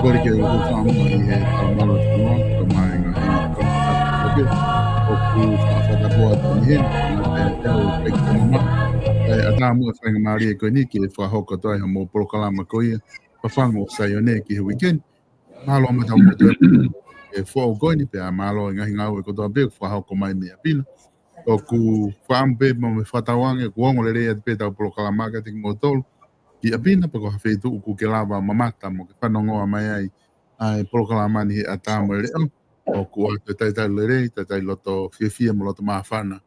kore ke uhu whaama I he taumalo whanua, ka maenga I whakatata kope, o ku whaafatapoa tani hene, ngā pēr teo peki mama, a tā mua whainga maari e koe ni ki e whahoka toa ha mō porokalama koia, whawhango sai o ne ki he weekend, mahalo ama tau mo te e whao koe ni pe a mahalo i ngahi ngau e kotoa pe, whahoka mai me a pina, o ku whaampe mo me whatawange, ku ongo le rea te pe tau porokalama ka tiki mo tolu, ki a pina pa ko hawhetu uku ke lava mamata mo ke whanongoa mai ai ai porokalama ni he a tā mo le o ku atu tai le rei, tai loto fia mo loto maafana,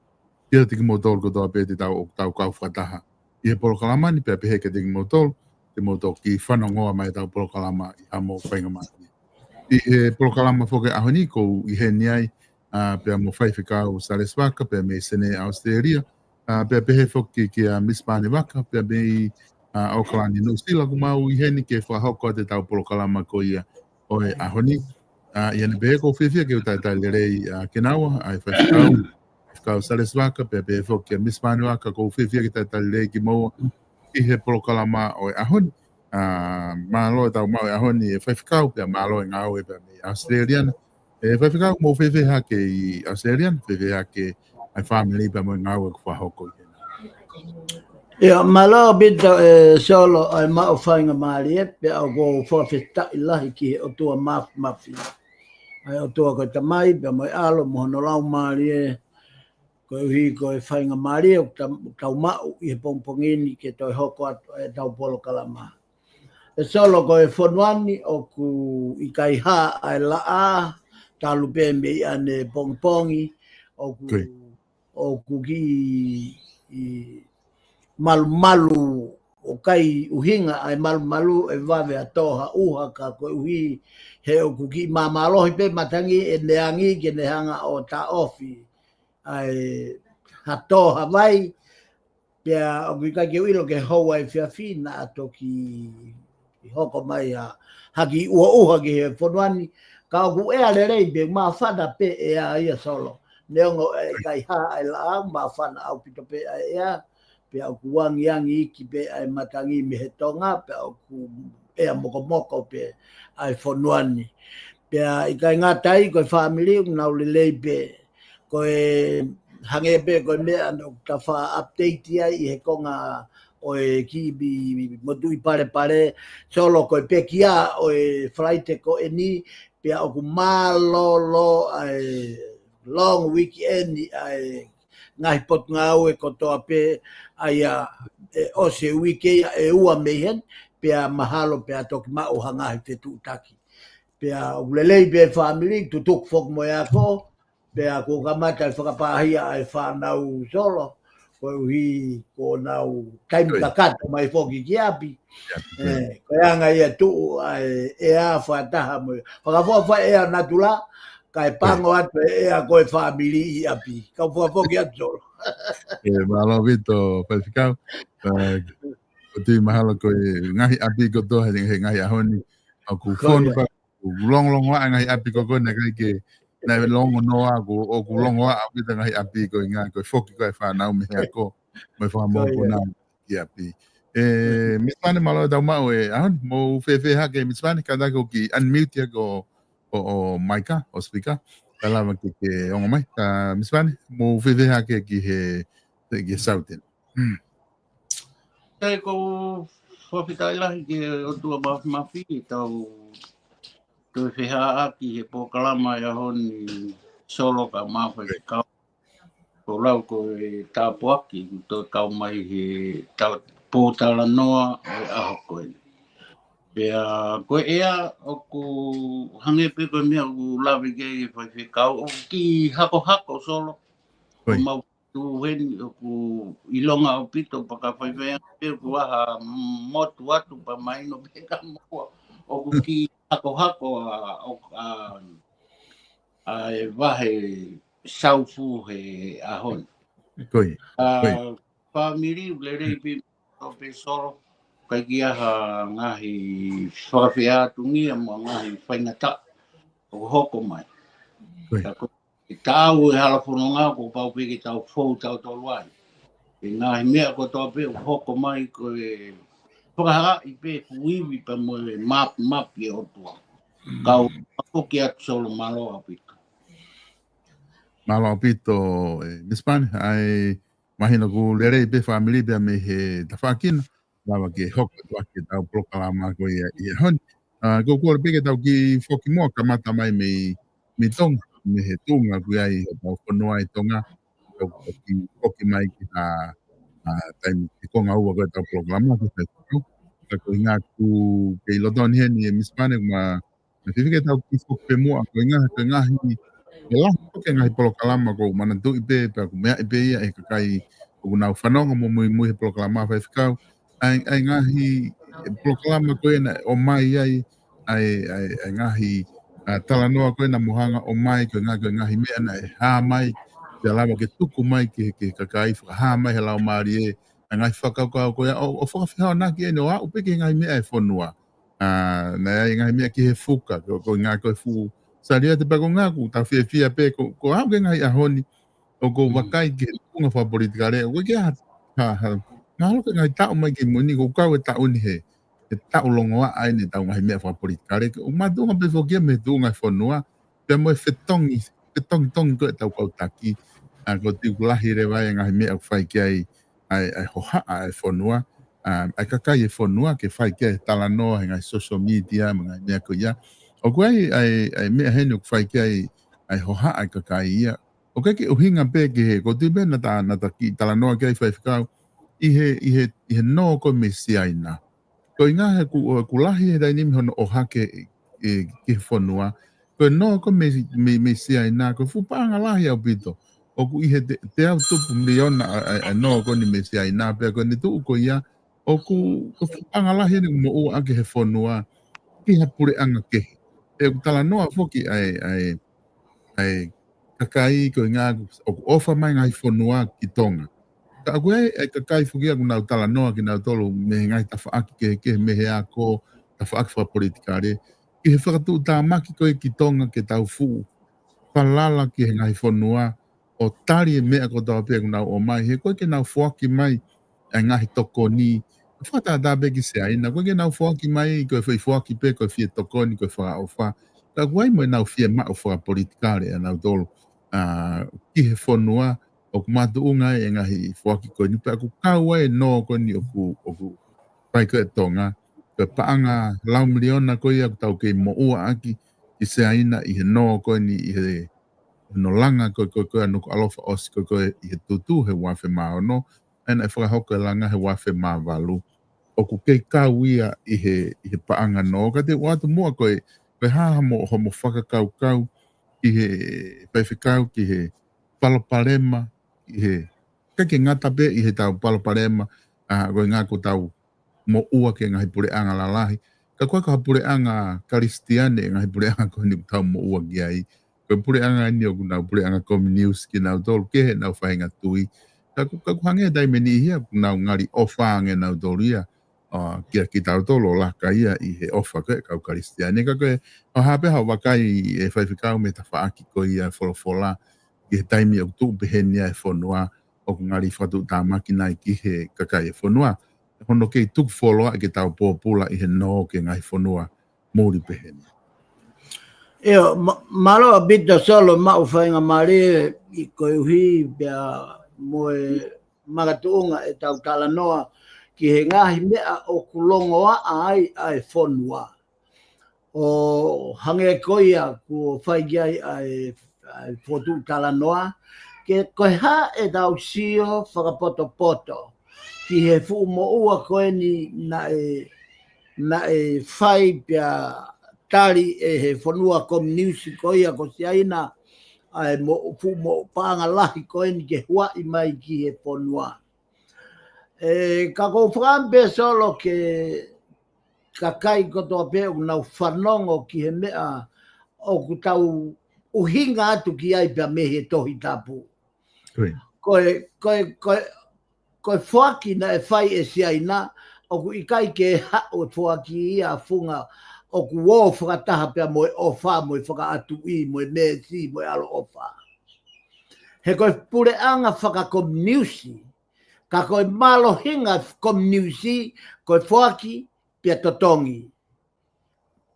ia tiki mo tolu kotoa pe te tau kau whataha. I he porokalama ni pe a pehe ke tiki mo tolu, te mo tolu ki whanongoa mai tau porokalama I a mo whainga mati. I he porokalama whoke ahoni ko I he niai, pe a mo whaifekau Saleswaka, pe a me sene Australia, pe a pehe whoki ki a Miss Pane Waka, pe a me Auckland New Zealand mau I heni ke whahoko te tau porokalama ko ia o e ahoni. Ia ne pehe ko whiwhia ke utai le rei kenawa, ai whaifekau Saleswaka, pe a pehe whoki a Miss Pane Waka ko whiwhia ke tai le rei ki maua I he porokalama o e ahoni. Malo e tau mau e ahoni e whaifekau, pe a malo e ngau e pe a me Australiana. E whaifekau mo whiwhia ke I Australian, whiwhia ke ai family pe a mo ngau e whahoko I heni. Ia malo bita solo ai mau whainga maari e pe au go whawhita I lahi ki he o tua mafi. Ai o tua koe tamai pe moi alo mohono lau maari e koe uhi koe whainga maari e tau mau I he pongpongini ke toi hoko atu e tau polo kalama. E solo koe whanuani o ku I kai ha ai laa talu pe me I ane pongpongi o ku ki malu o kai uhinga ai malu e vave atoha uha ka ko uhi he o kuki mamalohi pe matangi e neangi ke nehanga o ta ofi ai hatoha vai pe o kuka ke uilo ke hoa e fiafina atoki hoko mai haki uha ke he fonuani ka ku e ale rei pe mafana pe e a ia solo neongo e kai ha ai la mafana au pito pe e pe au kuangiangi iki pe ai matangi me he tonga pe au ku ea moko pe ai fonuani pe i kai ngatai ko family nau lelei pe ko hange pe ko me ando ta fa update ia I he konga o ki bi modui pare solo ko pe kia o flight ko ni pe au ku malo ai long weekend ai ngai pot ngau e kotoa pe ai o se wiki e ua mehen pe mahalo pe toki mau hanga he tu taki pe ulelei be family tu tuk fok mo ya ko pe ko kamata whakapahia ai whanau solo ko hi ko nau kaim takato mai foki ki api ko anga ia tu ai e a whataha mo whakafoa e a natula kai pango atu e a koe family I api ka foki atu E malo vito whaifikau. O tui mahalo koe ngahi api ko toha he ngahi ahoni. O ku whonu pa long wa ngahi api ko koe na kai ke na longo noa o ku longo wa api ta ngahi api ko ngahi koe whoki koe whanau me hea ko mai whamau ko nau ki api. Mispane malo tau mau e ahon mo whewhe hake mispane kada ko ki unmute ko o maika o speaker. Kalama ke ongo mai ka mispane mo whewhe hake ki he sautin. Kai ko whawhitai lahi ke o tua mafi tau whiha aki he pōkalama ia honi solo ka mawhai kau. Ko lau ko e tāpuaki to kau mai he pōtala noa o aho koe. Pea koe ea o ku hange pe koe mea ku lawi ke e whai kau o ki hako solo. Ko mau tu hen ku ilonga o pito paka whai pe ku aha motu atu pa mai no peka mo o ku ki hako a e wahe saufu he ahon. Koi. Family le rei pe o pe solo kai ki aha ngahi whakawhia tungia mo ngahi whaingata o hoko mai. Tau e hala whanonga ko pau pe ki tau fau tau toluai. E ngahi mea ko tau pe hoko mai ko e whakahara I pe kuiwi pa mo e map e o tua. Kau aku kia solo malo apito. Malo apito Mispan ai imagino ku lere be family be me he tafakin lava ke hok ke tau proklama ko ia hon ko ko be ke tau ki foki mo kamata mai me tong me he tunga ku ai tau kono ai tonga ko ki mai ki time ki konga ua ko tau proklama ko ko inga ku ke lodon hen ni Mispan ma me fike tau ki foki mo ko inga hi Lah ke ngai proklama ko mana tu ipe pa ku mea ipe ia e kai ko na whanonga mo mui proklama fa fikau ai ngahi proklama ko ena o mai ai ngahi talanoa ko ena mohanga o mai ko ngahi mea na ha mai pe lava ke tuku mai ke kai ha mai he lau mari e ngai whakau ko ia o whakawhihau na ki ene o a upe ke ngai mea e whanua na ngai mea ki he fuka ko ngai ko fu Saria te pagonga ku ta fia pe ko au ke ngai ahoni o ko wakai ke kunga fa politikare o ke ha ngalo ke ngai ta o mai ke moni ko ka ta uni he e ta ulongo ai ni ta ngai me fa politikare o ma do pe fo ke me do ngai fo noa pe mo fetong ko ta ko taki a ko ti kula hire vai ngai me fa ke ai ho ha ai fo noa ai ka kai fo noa ke fa ke ta la no ngai social media ngai me ko ya o koe ai mea hene ku whai ki ai hoha ai kakai ia. O kai ke uhinga pe ke he, ko tibe na ta ki tala noa ki ai whai whikau, i he no ko me si aina. Ko inga he ku lahi he dai nimi hono o hake ki whanua, ko no ko me si aina, ko whupanga lahi au pito. O ku i he te au tupu miliona no ko ni me si aina, pia ko ni tuu ko ia, o ku whupanga lahi ni mo ua ake he whanua, ki ha pure anga kehi. E tala noa foki ai kakai ko ngā o ofa mai ngai whanua ki tonga. Ka koe ai kakai foki aku nau tala noa ki nau tolu me ngai tawhaaki ke me hea ko tawhaaki wha politikare. Ki he whakatu tā maki koe ki tonga ke tau fu. Whalala ki he ngai whanua o tari e mea ko tau pia nau o mai. He koe ke nau whaki mai ai ngahi toko ni. Whata da begi se aina, koe ke nau whaki mai, koe whai whaki pe, koe fia tokoni, koe whaka o wha. Ka koe mo nau fia ma o whaka politikare a nau tolu. Ki he whanua, o ku matu unga e ngahi whaki koe ni, pe aku kaua e no koe ni o ku pai koe tonga. Koe paanga lau miliona koe aku tau kei mo ua aki, i se aina i he no koe ni, i he no langa koe anu ko alofa osi koe i he tutu he wafe mao no, ena e whakahoko e langa he wafe maa walu. O ku kei kau ia i he paanga no. Ka te watu mua koe haha mo homo whakakau i he paiwhikau ki he paloparema, i he kake ngata pe i he tau paloparema, koe ngā ko tau mo ua ke ngahi pure anga lalahi. Ka koe ka pure anga karistiane ngahi pure anga koe ni tau mo ua ki ai. Koe pure anga ni o kunau pure anga komi news ki nau tolu ke he nau whainga tui. Ka kuhange dai meni hia kunau ngari ofa ange nau tolu ia. Kia ki tau tolo laka ia i he ofa koe kau karistiane. Ka koe o hape hau wakai e whaiwhikau me ta whaaki koe ia wholofola ki he taimi o tu behenia e whonua o ngari whatu tāmaki nai ki he kakai e whonua. Hono kei tuku wholoa i ke tau pōpula i he no ke ngai whonua mōri behenia. Eo, malo a bita solo mau whainga mare i koe uhi bea moe magatuunga e tau tala noa ki he ngahi mea o kulongoa ai whonua. O hange koia ku whaigiai ai whotu tala noa, ke koe ha e tau sio whakapoto ki he fu mo ua koe ni na e whai pia tari e he whanua komuniusi koia ko si aina ai mo fu mo panga lahi koe ni ke hua i mai ki he whanua. Ka kou whakampe solo ke kakai kotoa pe o nau whanongo ki he mea o ku tau uhinga atu ki ai pia me he tohi tapu. Koe whaki na e whai e si aina o ku ikai ke ha o whaki ia funga o ku wō whakataha pia moe ofa, moe whaka atu i, moe me si, moe alo ofa. He koe pure anga whakakomniusi, ka koe malo hinga komniusi, koe whaki pia totongi.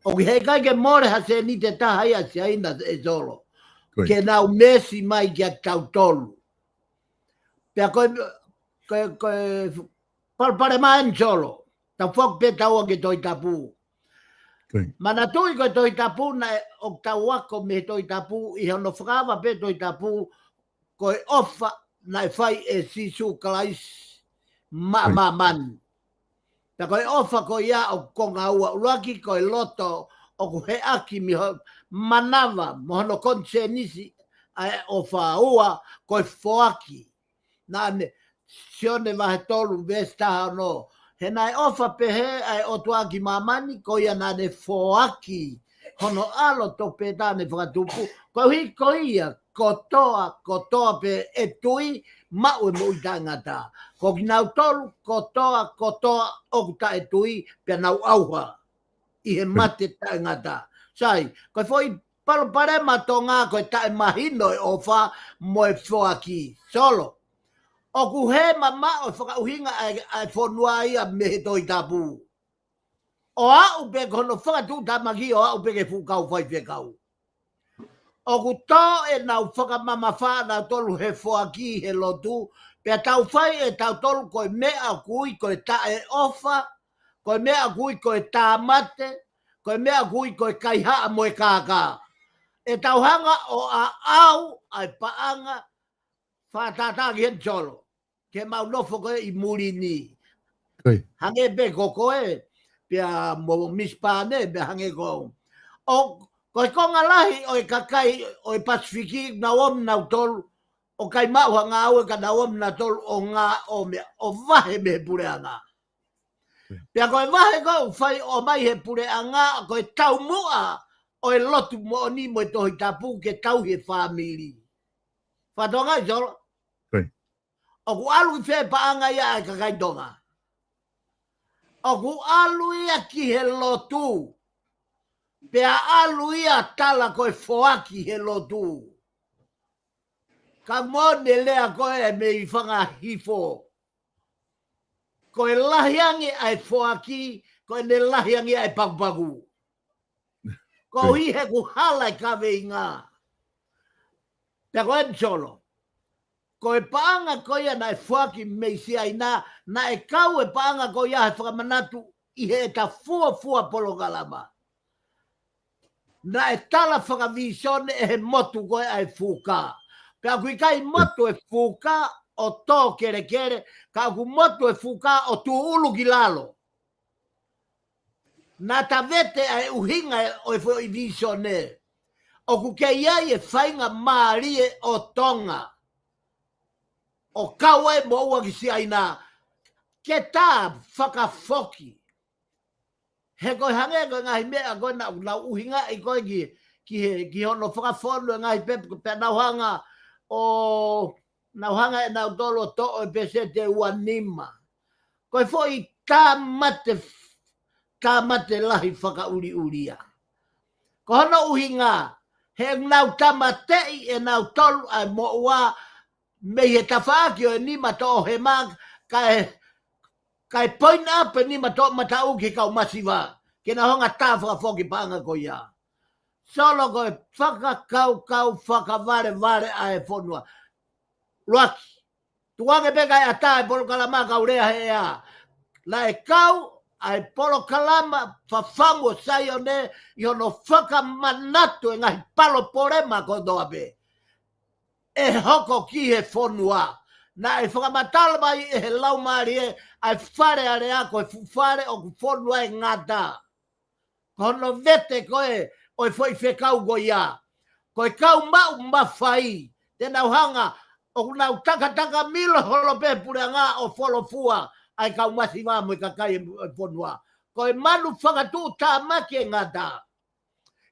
O ke kai ke more ha se ni te taha ia se aina e solo. Koe. Ke nau mesi mai kia tau tolu. Pea koe pare mai solo. Tau fok pe tau ke toi tapu. Koe. Mana tui koe toi tapu na o tau wako me toi tapu i hono whakawa pe toi tapu koe ofa na fai e sisu kalais ma man. Ta koe ofa koe ia o konga ua uraki koe loto o ku he aki mi ho manawa mo hono konse nisi o wha ua koe foaki. Na ne sione vahe tolu vesta no. He nai ofa pehe ai o tuaki mamani ko ia na ne foaki. Hono alo to pe tane whakatupu. Ko hi ko ia kotoa pe e tui mau e mui tangata. Ko ki nau tolu kotoa o ta e tui pe nau auha. I he mate tangata. Sai, ko foi palo parema to ngā ko ta e mahino e ofa mo e foaki. Solo. O ku he mama o whakauhinga ai whonua ia me he toi tapu. O au pe kono whakatu tamaki o au pe ke fukau whai whekau. O ku tō e nau whakamama whāna tolu he whoaki he lotu, pe tau whai e tau tolu koe mea kui koe ta e ofa, koe mea kui koe tā mate, koe mea kui koe kaihaa mo e kākā. E tau hanga o a au ai paanga whātātāki hen solo. Ke mau nofo koe i muri ni. Hange be koe, pia mo mispane be hange ko. O koe konga lahi o e kakai o e Pasifiki na om na tolu, o kai mau hanga au e ka na om na tolu o ngā o mea, o vahe me he pure anga. Pia koe vahe ko whai o mai he pure anga, koe tau mua o e lotu mo ni mo e tohi tapu ke tau he whamiri. Whatonga i solo? O ku alu i whē paanga ia e kakai tonga. O ku alu ia ki he lotu. Pea alu ia tala koe foaki he lotu. Ka mone lea koe e me i whanga hifo. Koe lahiangi ai foaki, koe ne lahiangi ai pakupaku. Ko hi he ku hala i kawe i ngā. Pea koe solo. Ko e paanga ko ia na e whaki meisi ai na e kau e paanga ko ia he whakamanatu i he ta fua polo kalama. Na e tala whakavisione e he motu koe ai fuka. Pea kui kai motu e fuka o tō kere, ka ku motu e fuka o tu ulu ki lalo. Na ta vete ai uhinga o e fo i visione. O ku ke iai e whainga maarie o tonga. O kawe mo ua ki si aina, ke tā whakafoki. He koe hange koe ngahi mea koe na uhinga i koe ki hono whakafono ngahi pe nauhanga o nauhanga e nau tolo to e pese te ua nima. Koe fo i tā mate lahi whakauri uria. Ko hono uhinga, he nau tamatei e nau tolu ai mo ua me he tawhaaki o ni mato o he mak kai point up ni mato matau ki kau masiva ke na honga tā whakafoki panga ko ia. Solo koe whakakau whakavare a e whonua. Luaki, tuange peka e ata e polo kalama kau rea he ea. La e kau a e polo kalama whawhango sai o ne i hono whakamanatu e ngahi palo porema ko doa pe. E hoko ki he whonua. Na e whakamatala mai e he laumari e ai whare are a koe whare o ku whonua e ngata. Kono vete koe o e whoi whekau ko ia. Koe kau mau mawhai. Te nau hanga o ku nau taka milo holo pe pure ngā o wholofua ai kau masi wāmu i kakai e whonua. Koe manu whakatū tā maki e ngata.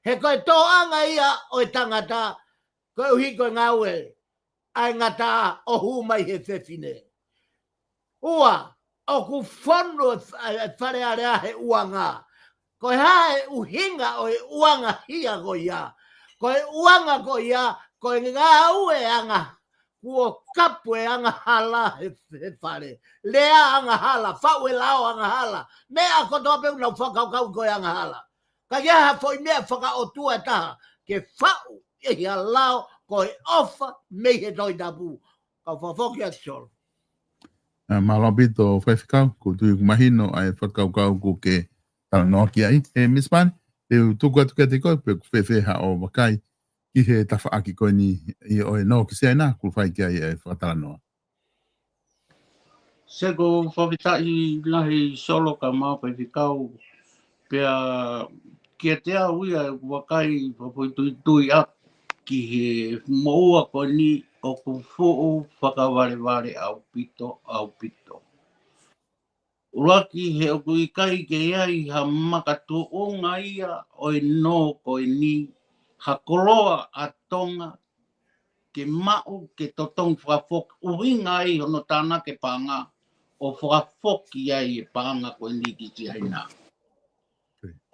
He koe tō anga ia o e tangata. Koe uhi koe ngaue, ai ngata o hu mai he whewhine. Ua, o ku whonu e whare area he uanga. Koe hae uhinga o e uanga hia ko ia. Koe uanga ko ia, koe ngā ue anga. Kua kapu e anga hala he whare. Lea anga hala, whau e lao anga hala. Mea ko toa peu nau whakaukau koe anga hala. Ka ia foi mea whaka o tua taha ke whau e hia lao ko e ofa me he doi dabu. Ka whafoki atu solo. Malapito whaiwhikau, ko tui mahino ai whakaukau ko ke tala noa ki ai. Miss Pan, e tuku atu kia te koe, pe ku whewheha o wakai, ki he tawha aki koe ni i oe no ki sea nā, ku whai ki ai e whakatala noa. Se ko whakitai lahi solo ka mau whaiwhikau, pia kia te au ia wakai whapoi tui ap ki he moua ko ni o ku fuu whakawareware au pito. Uraki he o ku ikai ke iai ha makatu o ia o e no ko e ni ha koloa a tonga ke mau ke totong whakafok uhinga ai hono tāna ke panga o whakafoki ai e panga ko e ni ki ti haina.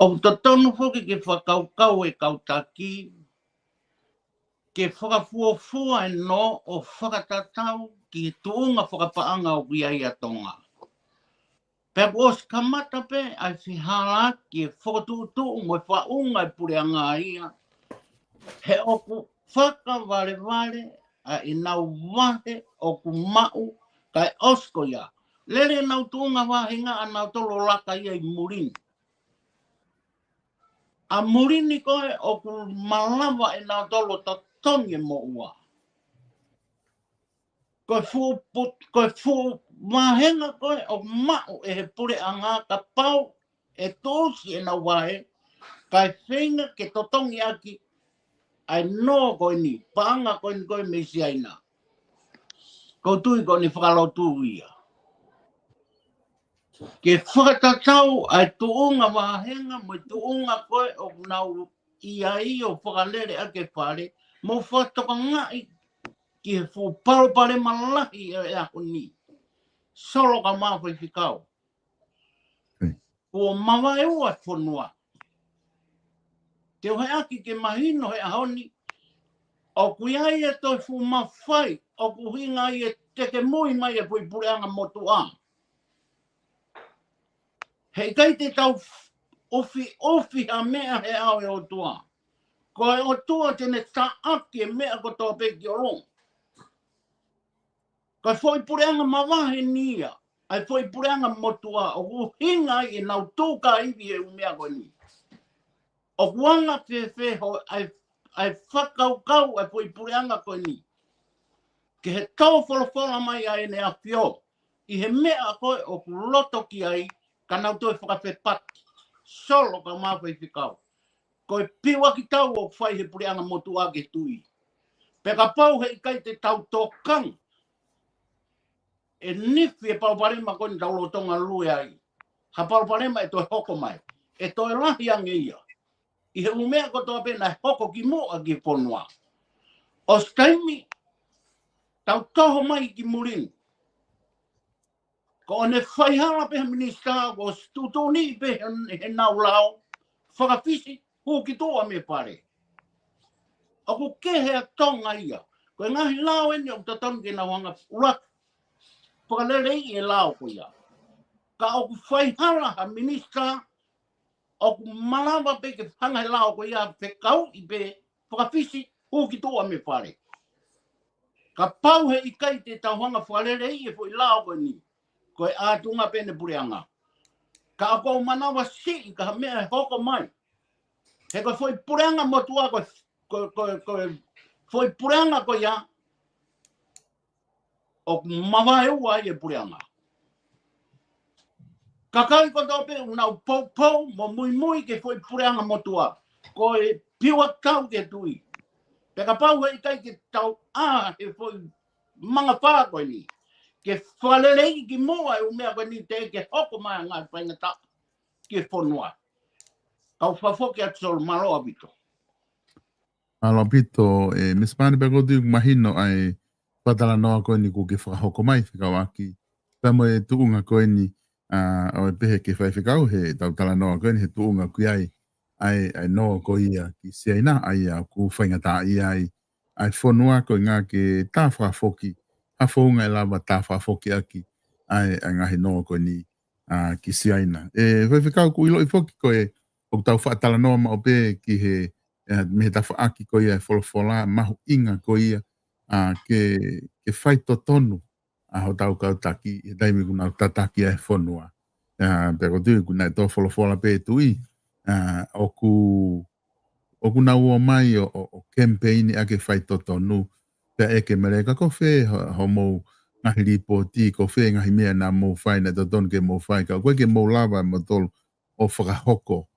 O totonu foki ke whakaukau e kautaki ke whakafuafua e no o whakatatau ki tuunga whakapaanga o ki ai a tonga. Pea os kamata pe ai whihala ki e whakatutu mo e whaunga e pureanga ia. He oku whakaware a i nau wahe oku mau kai osko ia. Lere nau tuunga wahinga a nau tolo laka ia i murini. A murini koe oku malawa e nau tolo tatongi mo ua. Koe fu mahenga koe o mau e he pure anga ka pau e tōsi e na wahe kai whenga ke totongi aki ai no koe ni paanga koe ni koe me si aina. Ko tui koe ni whakalotu ia. Ke whakatatau ai tuunga mahenga mo tuunga koe o nau ia i o whakalere ake whare mo whatoka ngai ki he fu pare malahi e ako ni. Solo ka mawhai whikau. Ko mawai ua whanua. Te ohe aki ke mahino he ahoni. O kui ai e toi fu mawhai. O ku hinga i e teke mui mai e pui pureanga motu a. Hei kai te tau ofi a mea he au e o tua. Ko e o tua tene ta aki e mea ko tō peki o long. Kai foi pureanga mawahe nia, ai foi pureanga motua, o hinga i nau tūka iwi e umea koe ni. O kuanga whewheho ai whakaukau ai foi pureanga koe ni. Ke he tau wholofola mai ai ne a whio, i he mea koe o ku loto ki ai, ka nau toi whakawhepati. Solo ka mawhai whikau. Koe piwa ki tau o whai he pureanga motua ke tui. Peka pau hei kai te tau tōkang. E nifi e pauparema koe ni taulotonga lue ai. Ha pauparema e toi hoko mai. E toi lahi ange ia. I he umea ko toa pena hoko ki mua ki ponua. O skaimi, tau toho mai ki murini. Ko one whaihala pe minista o stutoni pe he nau lao. Whakawhisi, hu ki toa me pare. O ko kehe a tonga ia. Ko e ngahi lao eni o tatanu ke na wanga urak. Whakalere i e lao ko ia. Ka oku whaihala ha minista, oku malawa pe ke whangai lao ko ia whekau i pe whakawhisi hu ki toa me whare. Ka pau he i kai te tauhanga whakalere i e fo i lao ko ni. Ko e ātunga pene pureanga. Ka ako manawa si ka mea e hoko mai. He ko foi pureanga motua ko foi pureanga ko ia. O mawai ua i e pureanga. Kakai ko tope unau pou mo mui ke foi pureanga motua. Ko e piwa kau ke tui. Peka pau hei kai ke tau he foi manga wha koe ni. Ke whalelei ki moa e umea koe ni te ke hoko mai ngā whaingata ke whanua. Kau whafoki atu solo maroa bito. Maroa bito, Miss Pani peko tui mahino ai patala noa koe ni ko ke whakahoko mai whikau aki. Pea mo e tuunga koe ni o e pehe ke whaiwhikau he tautala noa koe ni he tuunga kui ai noa koe ia ki siaina ai a ku whaingata ia ai whanua koe ngā ke tā whakafoki. A whaunga e lava tā whafoki aki ai ngahi noa koe ni ki siaina. Whaiwhikau ku ilo i whoki koe o tau whaatala noa ma o pe ki he me ta whaaki ko ia e wholofola mahu inga ko ia ke whai totonu a ho tau kautaki e daimi kuna tataki e whonua. Pe ko tui kuna e tō wholofola pe tui oku na ua mai o campaign ake whai totonu pe eke mereka ko whe ho mou ngahi ripoti ko whe ngahi mea na mou whai na totonu ke mou whai ka koe ke mou lava mo tolu o whakahoko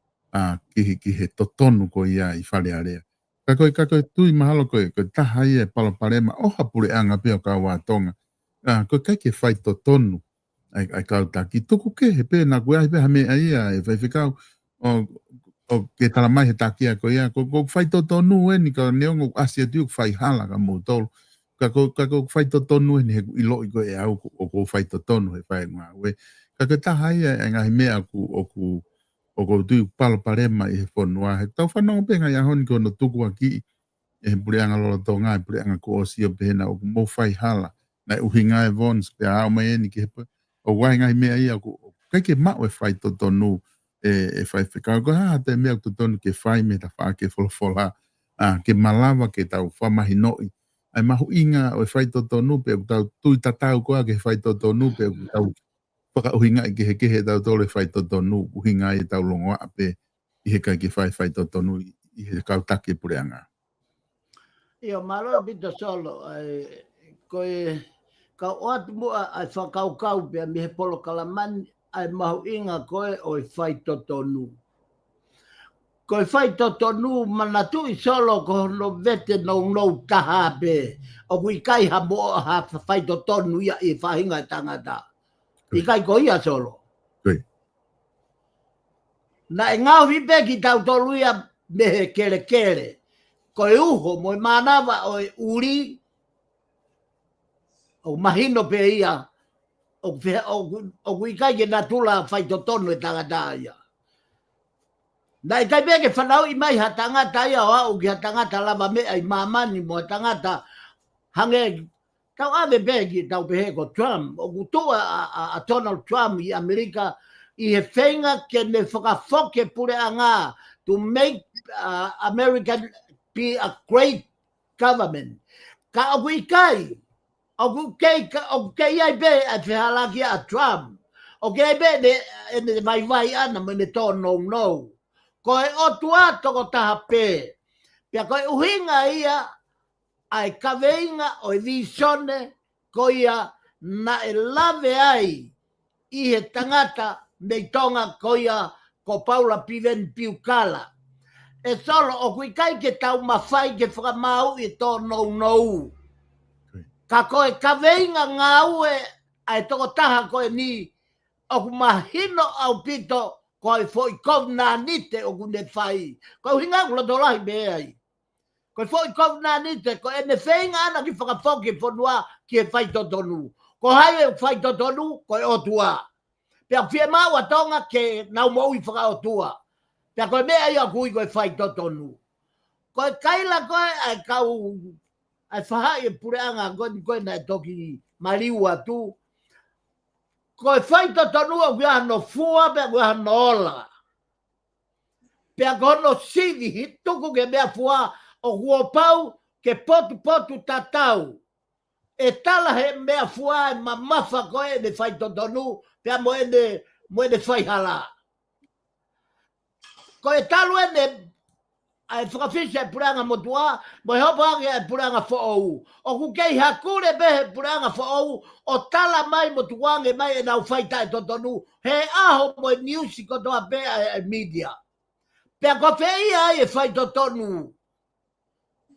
ki he totonu ko ia i whare area. Ka koe tui mahalo koe taha ia palo parema o hapure anga peo ka wātonga. Koe kai ke whai totonu ai kautaki tuku ke he pe na koe ai pe hame ia e whai whikau o ke tala mai he takia ko ia ko whai totonu e ni ka neongo asia tiu whai hala ka mou tolu. Ka ko whai totonu e ni he ilo i koe e au o ko whai totonu he whai ngā ue. Ka koe taha ia e ngahi mea o ko tui palo parema i he whanua. He tau whanau penga i ahoni ko no tuku aki e he pureanga lola tō ngā, e pureanga ko o sio pehena o mou whai hala. Nai uhinga e vons pe a au mai eni ki he pa. O wai ngahi mea ia ko kai ke mau e whai totonu e whai whikau. Ko te mea totonu ke whai me ta wha ke wholofola. Ke malawa ke tau whamahi noi. Ai mahu inga o e whai totonu pe o tau tui tatau koa ke whai totonu pe o tau whaka uhinga i ke he tau tole whai totonu, uhinga i tau longoa ape i he kai ke whai totonu i he kautake pureanga. Ia malo bita solo koe ka oatu mua ai whakaukau pia mi he polo kalamani ai mahu inga koe o i whai totonu. Koe whai totonu manatu i solo ko no vete nou taha pe o kui kai ha mo ha whai totonu ia i whahinga tangata. I kai ko ia solo. Na e ngau hipe ki tau tolu ia me he kere. Ko e uho mo i manawa o e uri o mahino pe ia o kui kai ke natula whai totonu e tangata ia. Na e kai peke whanau i mai ha tangata ia o au ki ha tangata lava mea i mamani mo tangata hange tau ave peke tau pehe ko Trump o kutua a Donald Trump i Amerika i he whenga ke ne whakafoke pure anga to make America be a great government. Ka o kui kai o kei ai be a whihalaki a Trump o kei be ne vai ana me ne tō no. Ko e o tua toko taha pē. Pia ko e uhinga ia ai kaweinga o i visone ko ia na e lave ai i he tangata me tonga ko ia ko Paula Piven Piukala. E solo o kui kai ke tau mawhai ke whakamau i tō no. Ka ko e kaweinga ngā ue ai toko taha ko e ni o kumahino au pito ko e foi kovna nite o kune whai. Ko hinga kula tolahi me ai. Ko e foi kovna nite ko e ne whenga ana ki whakafoke whanua ki e whai totonu. Ko hai e whai totonu ko e otua. Pea whia maua tonga ke nau mou i whaka otua. Pea ko e mea ia kui ko e whai totonu. Ko e kaila ko e ai kau ai whahai e pureanga koe na e toki mariua tu. Ko e whai totonu o kia no fua pea kia no ola. Pea ko no sivi hituku ke mea fua o huopau ke potu tatau. E tala he mea fua e mamafa koe ne whai totonu pea mo ene whai hala. Ko e talu ene ai whakawhisa e puranga motua, mo e hopa ake e puranga whaou. O ku kei hakure behe puranga whaou, o tala mai motuange mai e nau whaita e totonu, he aho mo e niusi kotoa pe e media. Pea ko whia ai e whai totonu.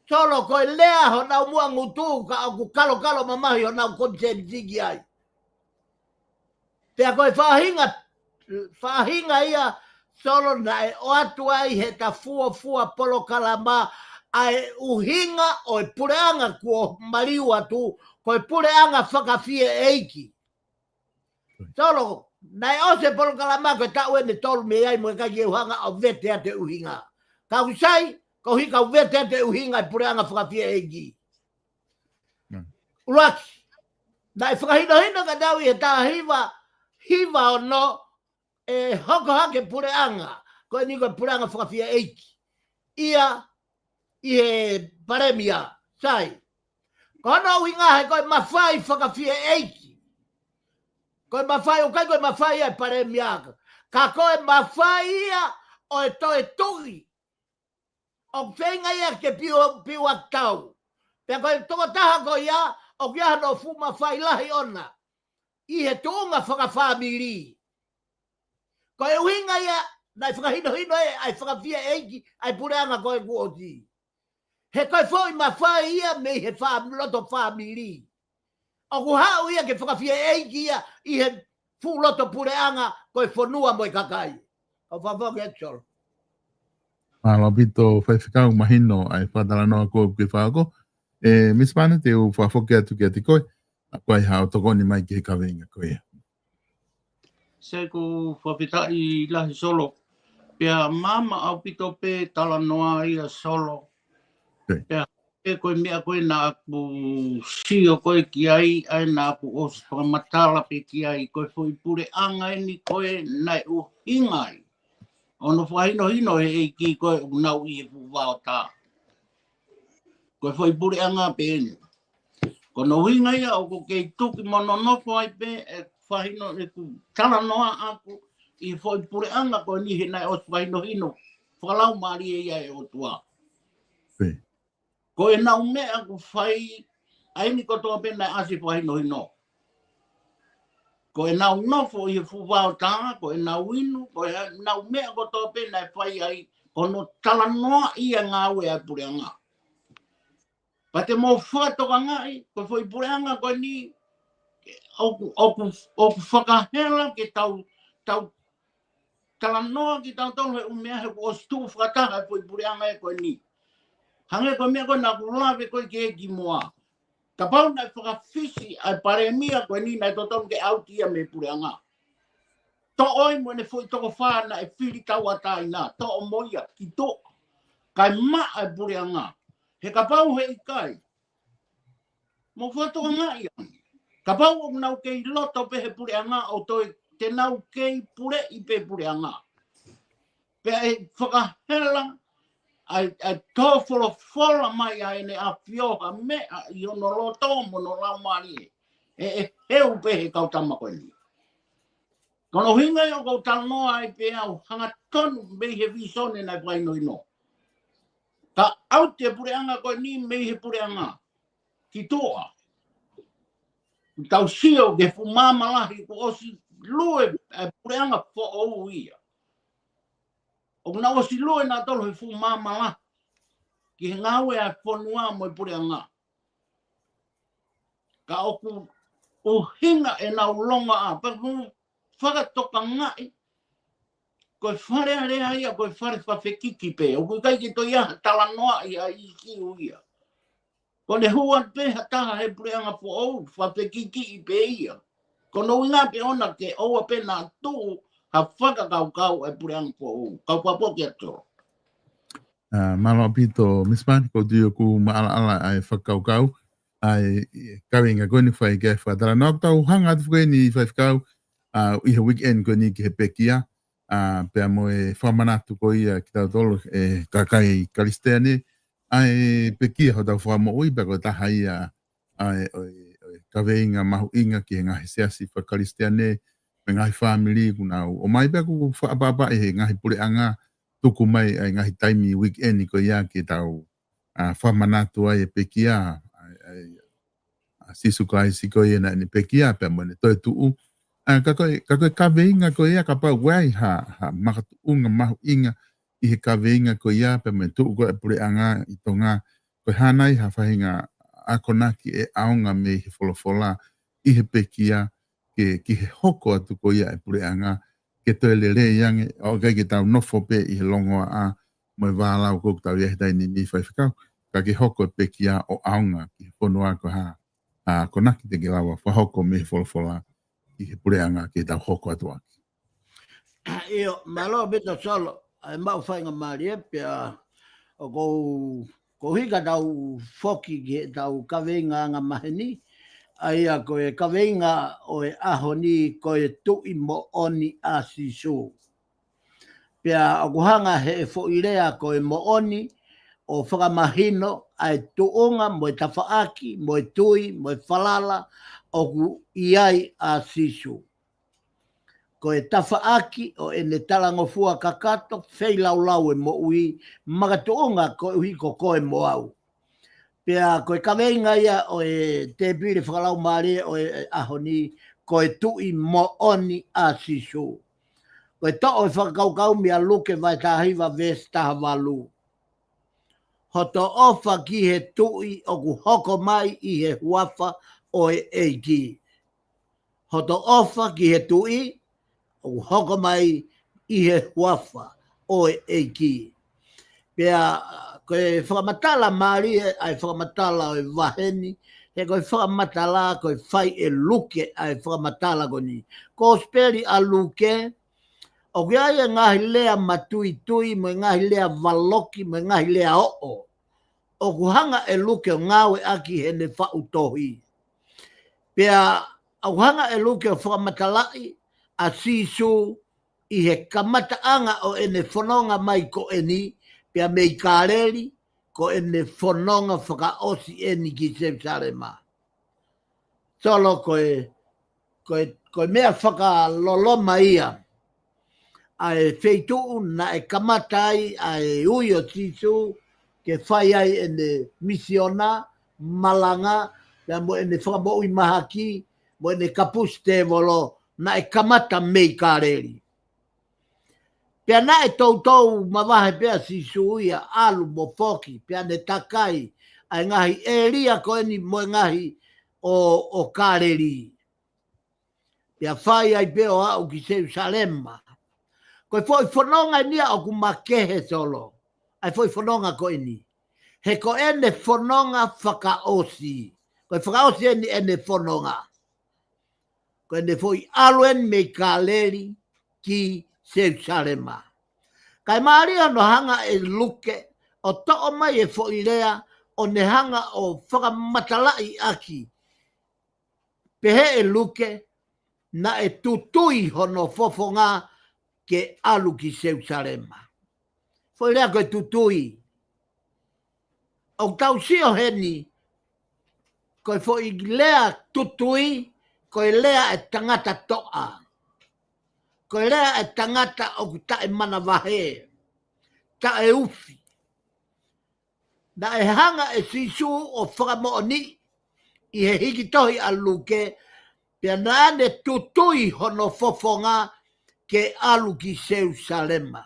Solo ko e lea ho nau mua ngutu, ka o ku kalo mamahi ho nau konsensigi ai. Pea ko e whahinga ia, solo na e o atu ai he ta fua polo kalama ai uhinga o e pureanga kua mariu atu ko e pureanga whakawhie eiki. Solo na e ose polo kalama ko e tau ene tolu me ai mo e kaki e uhanga o vete ate uhinga. Ka usai ko hika o vete ate uhinga e pureanga whakawhie eiki. Uraki, na e whakahina ka tau i he ta hiva o no e hoko hake pureanga. koe ni koe puranga whakawhia eiki. Ia, i he paremia, sai. Kono winga he koe mawhai whakawhia eiki. Koe mawhai, o kai koe mawhai e paremia. Ka koe mawhai ia o e toe tugi. O whenga ia ke piwa tau. Pea koe toko taha koe ia, o kia no fu mawhai lahi ona. I he tuunga whakawhamiri. Koe winga ia, nai whakahino e, ai whakawhia eiki, ai pureanga koe kuoti. He koe fōi mawhai ia me he loto whamiri. O kuhau ia ke whakawhia eiki ia, i he fu loto pureanga koe whanua mo i kakai. O whawhonga e tolo. Malo pito whaiwhikau mahino ai whatala noa ko ki whako. Miss Pane te u whawhoke atu ki ati koe. A koe hao tokoni mai ki he kawinga koe. Se ko whawhitai lahi solo. Pea mama au pito pe tala noa ia solo. Pea e koe mea koe na aku sio koe ki ai na aku os whakamatala pe ki ai. Koe fui pure anga ni koe nai u hingai. Ono whahino hino e ki koe unau i e puwao tā. Koe fui pure anga pe eni. Kono hingai au ko kei tuki mono nofo ai pe e whahino e ku tala noa aku i fui pure anga koe ni he nai os whahino hino. Whakalau maari e ia e o tua. Ko e nau mea ku whai, aini kotoa pena asi whahino hino. Ko e nau nofo i fuwao tā, ko e nau inu, ko e nau mea kotoa pena e whai ai, kono tala noa ia ngā ue ai pureanga. Pa te mō whatoka ngai, ko whai pureanga ko ni, oku whakahela ke tau tala noa ki tau tolu he umea he ko ostu whakataha e whai pureanga e ko ni. Hange ko mea ko na kulawe ko ke eki moa. Ka pau nai whakawhisi ai paremia ko ni nai totonu ke autia me pureanga. To oi mo ne foi toko whana e whiri tau atai nā. To o moia ki to. Kai ma ai pureanga. He ka pau he ikai. Mo whatoka ngai ani. Ka pau o nau kei loto pe he pureanga o toi te nau kei pure i pe pureanga. Pe e whakahela ai tōwholo mai ai ne a whioha mea i ono loto mono lau maari e heu pe he kautama koe ni. Kono hinga i o kautama noa ai pe au hanga tonu mei he visone nai whaino ino. Ka au te pureanga koe ni mei he pureanga ki toa. Tau sio ke fumama lahi ko osi lue pureanga fo ou ia. O na osi lue na tolo he fumama la. Ki he ngawe a whanua mo i pureanga. Ka oku o hinga e na ulonga a. Pa kunu whakatoka ngai. Koe whare rea ia, koe whare whawhekiki pe. O kui kai ki to ia tala noa ia i ki uia. Ko ne huan pe hataha he pureanga fo ou, whawhekiki i pe ia. Ko no inga pe ona ke oua pe na tuu ha whakakau e pureanga fo ou. Kau papo ki ato. Malo pito Miss Pane ko dio ku maala ai whakaukau. Ai kawinga koe ni whai ke whatara. Nō tau hanga atu koe ni whaikau i he weekend koe ni ki he pekia. Pea mo e whamanatu ko ia ki tau tolo e kakai kalisteane. Ai pekia ho tau whamo ui pa ko taha ia ai kawinga mahu inga ki he ngahi seasi wha kalisteane. Me ngahi family kunau. O mai pa ku whaapapa e he ngahi pureanga. Tuku mai ai ngahi taimi weekend ko ia ki tau whamanatu ai e pekia. Sisu kai si ko ia na ni pekia pe mo ne toi tuu. Ka koe kaweinga ko ia ka pau wai ha makatuunga mahu inga i he kaweinga ko ia pe mo tuu ko e pureanga i tonga. Koe hanai ha whahinga akonaki e aonga me he wholofola i he pekia ki he hoko atu ko ia e pureanga. Ke toi lere iange, o kai ke tau nofo pe i he longoa a mo e wālau kou tau iahi tai ni whaiwhikau, ka ke hoko pe kia o aunga ki he whanua ko ha konaki te ke lawa whahoko me he wholofola i he pureanga ke tau hoko atu aki. Io, malo bita solo, ai mau whainga maari e pia o kou hika tau whoki ki tau kaweinga anga maheni, aia koe kaweinga o e aho ni koe tui mo oni a sisu. Pea o kuhanga he fo ilea ko e mooni o whakamahino ai tuunga mo e tafaaki, mo e tui, mo e falala o ku iai a sisu. Ko e tafaaki o e ne talangofua kakato, fei laulau e mo ui, magatuunga ko ui ko koe mo au. Pea ko e kaweinga ia o e te pire whakalau maare o e ahoni, ko e tui mo oni a sisu. Ko e to'o e whakaukau mea luke vai tahiwa ves taha walu. Hoto ofa ki he tui o ku hoko mai i he huafa o e eiki. Hoto ofa ki he tui o ku hoko mai i he huafa o e eiki. Pea ko e whakamatala maari ai whakamatala o e waheni, he ko e whakamatala ko e whai e luke ai whakamatala ko ni. Ko speri a luke, o kia ia ngahi lea matui tui, mo ngahi lea valoki, mo ngahi lea oo. O kuhanga e luke o ngawe aki he ne whautohi. Pea o kuhanga e luke o whakamatalai a sisu i he kamataanga o ene whanonga mai ko eni, pea mei kāreri ko ene whanonga whakaosi eni ki Jerusalema. Solo koe mea whakaloloma ia. Ai feituu na e kamatai ai ui o sisu ke whai ai ene misiona, malanga, pea mo ene whakamoi mahaki, mo ene kapus te volo, na e kamata mei kāreri. Pea na e tautou mawahe pea sisu ia alu mo foki, pea ne takai, ai ngahi e ria ko eni mo ngahi o kāreri. Pea whai ai peo au ki Jerusalema. Koe foi whanonga nia o ku makehe solo. Ai foi whanonga ko ini. He ko ene whanonga whakaosi. Koe whakaosi ene whanonga. Koe ene foi aluen me kāleri ki Jerusalema. Kai maaria no hanga e luke o to'o mai e foirea o ne hanga o whakamatalai aki. Pehe e luke na e tutui hono fofonga ke alu ki Jerusalema. Foi rea koe tutui. O tau sio heni, koe foi lea tutui, koe lea e tangata toa. Koe lea e tangata o ku tae mana wahe. Tae ufi. Na e hanga e sisu o whakamooni i he hikitohi a luke, pia na ane tutui hono fofonga ke alu ki Jerusalema.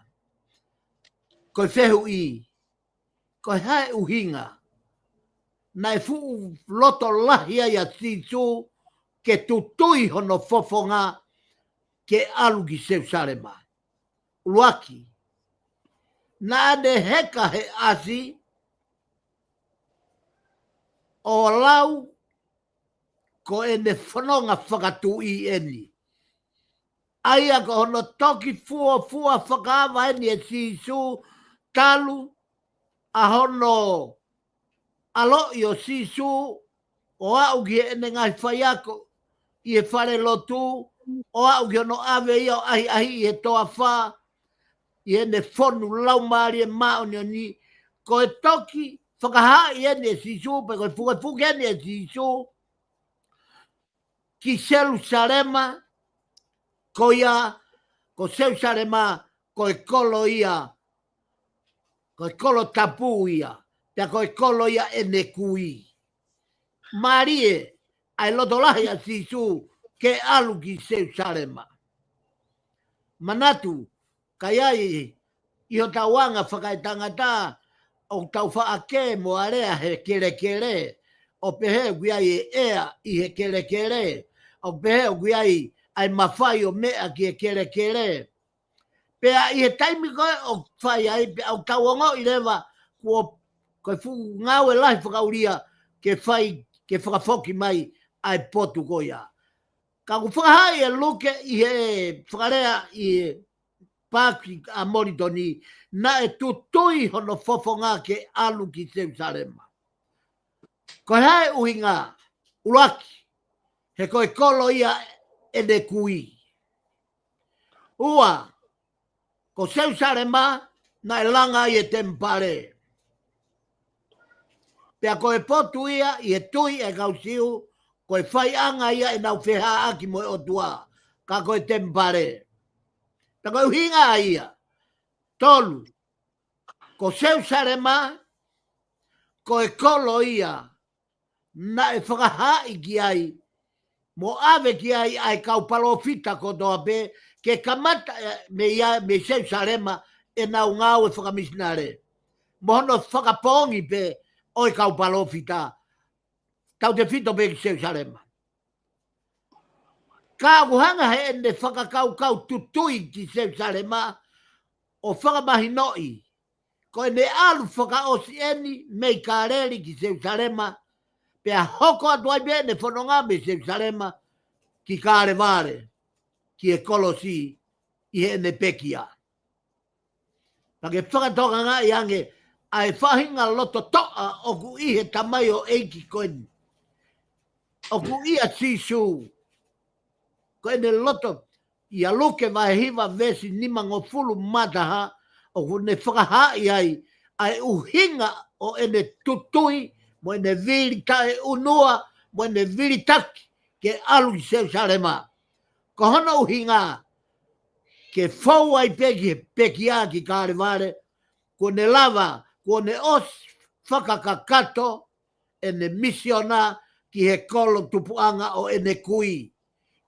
Koe whehu i, koe hae uhinga, na e fuu loto lahia ia sisu ke tutui hono fofonga ke alu ki Jerusalema. Uaki, na ane heka he asi, o lau ko ene whanonga whakatu i eni. Aia ko hono toki fua whakawa eni e sisu talu a hono alo i o sisu o au ki ene ngai whaiako i e whare lotu o au ki hono ave i o ahi i e toa wha i ene whonu laumari e maoni o ni ko e toki whakaha i ene e sisu pe koe fuke ene e sisu ki Jerusalema ko ia, ko Jerusalema, ko e kolo ia, ko e kolo tapu ia, pia ko e kolo ia e ne kui. Marie, ai lotolahi a sisu, ke alu ki Jerusalema. Manatu, kai ai, i o tauanga whakaitangata, o tau whaake mo area he kere, o pehe guiai e ea i he kere, o pehe guiai ai mawhai o mea ki e kere. Pea i he taimi koe o whai ai, pea o tauongo i rewa, koe fu ngau e lahi whakauria ke whai, ke whakafoki mai ai potu koia. Ka ku whakahai e luke i he whakarea i he pāki a Moritoni, na e tutui hono fofonga ke alu ki Jerusalema. Koe hae uhinga, uraki, he koe kolo ia e ne kui. Ua, ko seu sarema na langa i tempare. Pea ko e potu ia i tui e kausiu ko e whai anga ia e nau wheha aki mo e o tua. Ka ko e tempare. Ta ko hinga ia. Tolu. Ko seu sarema ko e kolo ia na e whakahai ki ai mo ave ki ai kaupalo fita ko toa pe ke kamata me seu sarema e nau ngau e whakamisnare. Mohono whakapongi pe o e kaupalo fita. Tau te fito pe ki seu sarema. Ka uhanga he ene whakakau tutui ki seu sarema o whakamahinoi. Ko e ne alu whakaosi eni mei kareri ki seu sarema pea hoko atuai bene whanonga me seu sarema ki kare vare ki e kolosi i he ne pekia. Pake whakatoka ngā i ange ai whahinga loto toa o ku i he tamai o eiki koeni. O ku i a sisu. Koene loto i a luke vai hiva vesi nima ngofulu mataha o ku ne whakahai ai uhinga o ene tutui mo ene viri tae unua mo ene viri taki ke alu i seu sarema. Ko hono uhinga ke fau ai peki a ki kare vare ko ne lava ko ne os whakakakato ene misiona ki he kolo tupuanga o ene kui.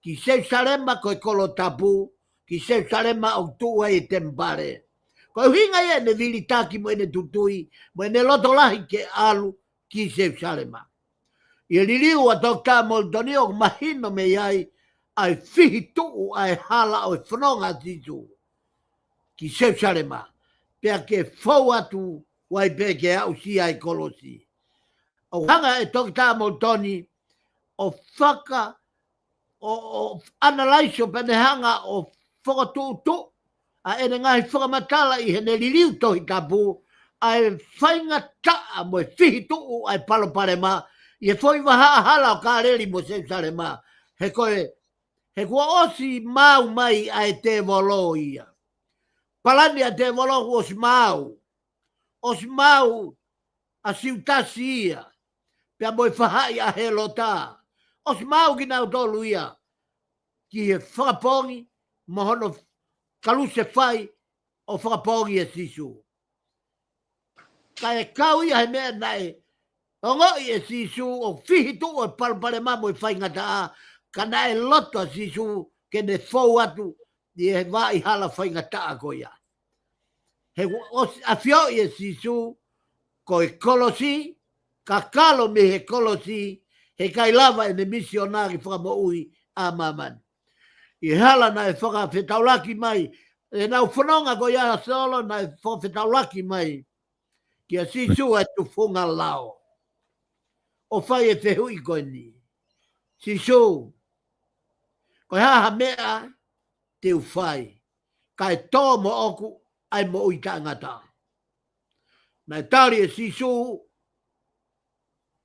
Ki seu sarema ko e kolo tapu ki seu sarema o tua e tempare. Ko hinga ia ne vilitaki mo ene tutui mo ene loto lahi ke alu ki seu sarema. I ririu a Dr. Moldoni o mahino me iai ai fihi tuu ai hala o e whanonga titu ki seu sarema. Pea ke fau atu wai pe ke au si ai kolosi. O hanga e Dr. Moldoni o whaka o analyse o penehanga o whakatutu a ene ngai whakamatala i hene ririu tohi tapu ai whainga taa mo e whihi tuu ai paloparema i e whoi waha hala o kāreri mo seu sarema he kua osi mau mai ai te volo ia palani a te volo osi mau a siutasi ia pia mo e whahai a helota osi mau ki nau tolu ia ki he whakapongi mohono kaluse whai o whakapongi e sisu. Ka e kau ia he mea nai o ngoi e sisu o whihi tu o palpare mamo e whai ngata a ka nai loto a sisu ke ne fau atu i he vai hala whai ngata a ko ia. He a fio i e sisu ko e kolosi ka kalo me he kolosi he kai lava e ne misionari whakamo ui a mamani. I hala na e whakawhetaulaki mai, e nau whanonga ko ia solo na e whakawhetaulaki mai, ki a sisu e tu whunga lao. O whai e whehui koe ni. Sisu, ko haha mea te uwhai, ka e tō mo oku ai mo ui tangata. Na e tari e sisu,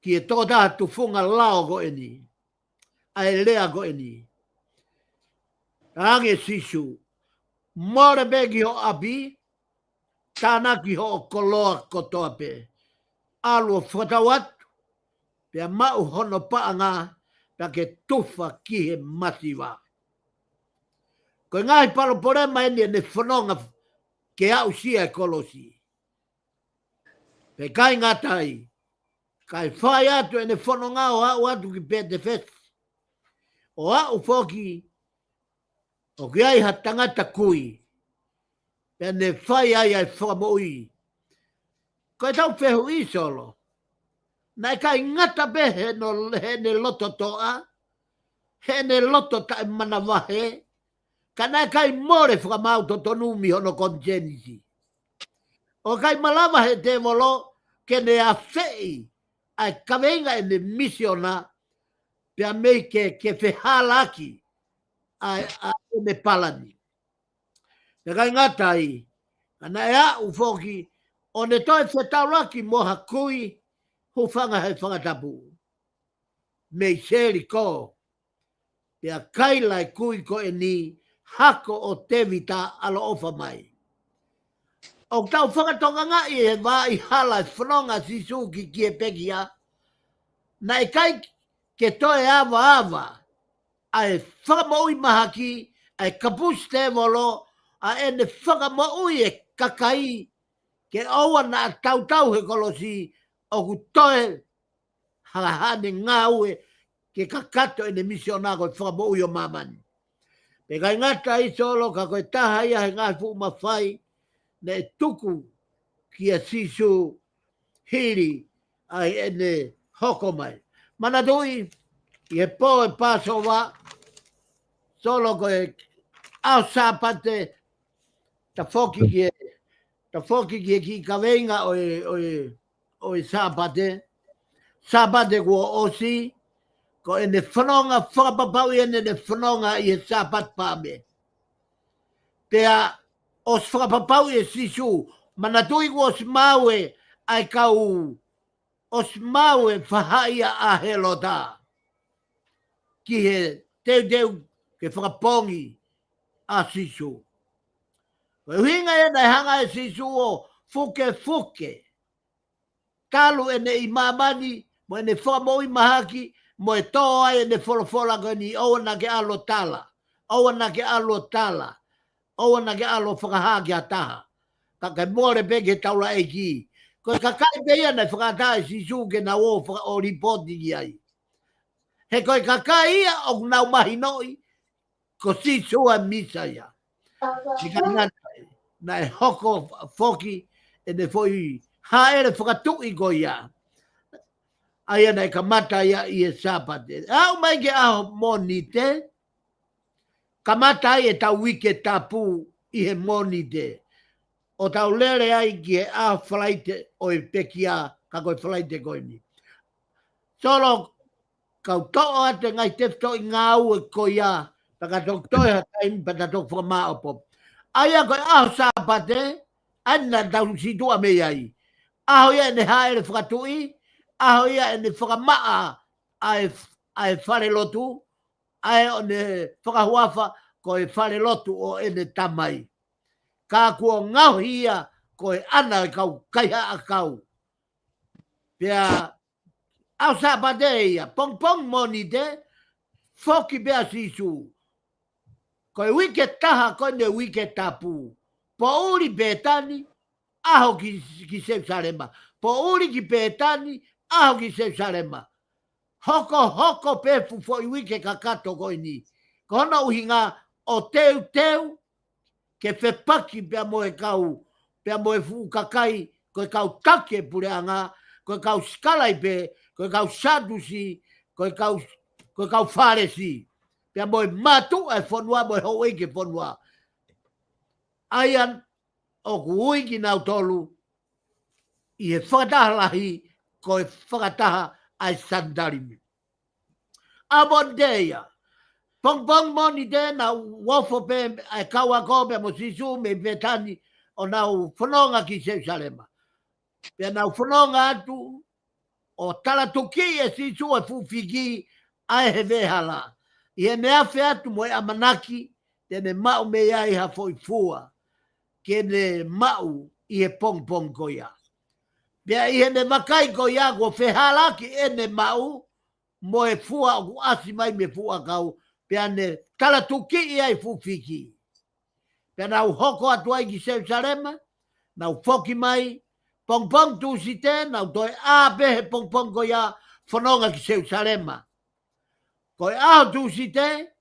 ki e tō taha tu whunga lao koe ni, ai lea koe ni. Ange sisu, mora begi ho api, tānaki ho koloa kotoa pe. Alu o whatawatu, pia mau hono paanga, pia ke tufa ki he masiwa. Koe ngahi palo porema eni ne whanonga ke au sia e kolosi. Pe kai ngatai, kai whai atu ene whanonga o au atu ki pete fesi. O au whoki, o ki ai ha tangata kui, pia ne whai ai whakamoi. Koe tau whehu i solo, nai kai ngata be he ne loto toa, he ne loto tae mana wahe, ka nai kai more whakamau to tonu mi hono konjenisi. O kai malawa he te volo, ke ne a whei, ai kawenga e ne misiona, pia mei ke whehalaki, ai me palani. Te kai ngatai, ana ea ufoki, o ne toi whetaulaki moha kui, hufanga hei whangatapu. Mei seri ko, pia kai lai kui ko e ni, hako o te vita alo ofa mai. O tau whakatonga ngā I he wā I hala whanonga si su ki e pekia. Na e kai ke toe awa ai whakamoui mahaki, ai kapus te molo, a ene whakamoui e kakai, ke aua na tau he kolosi, o ku toe hahane ngā ue, ke kakato ene misiona koe whakamoui o mamani. Pe kai ngata I solo, ka koe taha ia he ngā fu mawhai, na e tuku ki a sisu hiri, ai ene hoko mai. Mana dui, I e po e paso wa, solo koe au sapate, ta foki ki ki kawenga o sapate kua osi, ko ene whanonga whakapapau ene whanonga I e sapat pāme. Pea os whakapapau e sisu, mana tui kua os maue ai kau os maue whahaia a helota. Ki he teu ke whakapongi a sisu. Koe huinga e nei hanga e sisu o fuke. Talu e nei mamani, mo e ne whamoi mahaki, mo e toa e ne wholofola koe ni oa na ke alo tala. Oa na ke alo whakahaki a taha. Ka kai more pe ke taula e ki. Koe ka kai peia nei whakata e sisu ke na o ripoti ki ai. He koe ka kai ia o nau mahi noi, ko sisu a misa ia. Na e hoko foki e ne foi haere whakatui ko ia. Aia nei ka mata ia I e sapate. Au mai ke aho monite, ka mata e tau wike tapu I he monite. O tau lere ai ki e aho whalaite o e pekia ka koe whalaite koe ni. Solo kau to'o ate ngai tefto I ngā ue ko ia, paka tok toi hatain, paka tok whakamā opo. Aia koe aho sapate, ana tau situa me ai. Aho ia ne haere whakatui, aho ia ne whakamaa ai whare lotu, ai o ne whakahuafa koe whare lotu o ene tamai. Ka kua ngau hia koe ana kau kaiha a kau. Pea au sapate ia, pong moni te, foki bea sisu. Koe wike taha koe ne wike tapu. Po uri petani, aho ki Seusarema. Po uri ki petani, aho ki Seusarema. Hoko pefu fo I wike kakato koe ni. Kona uhinga o teu, ke whepaki pia moe kau, pia moe fu kakai, koe kau take pureanga, koe kau skalai pe, koe kau sadusi, koe kau wharesi. Pia moe matu e whanua, moe hoi ke whanua. Aian, o kui ki nau tolu, I he whakatahalahi, koe whakataha ai sandarimi. Abondeia, pong moni te na wofo pe ai kaua kope mo sisu me petani o nau whanonga ki Seusarema. Pia nau whanonga atu, o talatuki e sisu e fufiki ai he vehala. I he mea whi atu mo e amanaki, tene mau me ai ha foi fua, ke ne mau I he pong ko ia. Pia I he ne makai ko ia ko whihala ki e ne mau, mo e fua o asi mai me fua kau, pia ne talatuki I ai fufiki. Pia nau hoko atu ai ki Seusarema, nau foki mai, pong tu site, nau toi ape he pong ko ia, whanonga ki Seusarema. Koe aho tu site,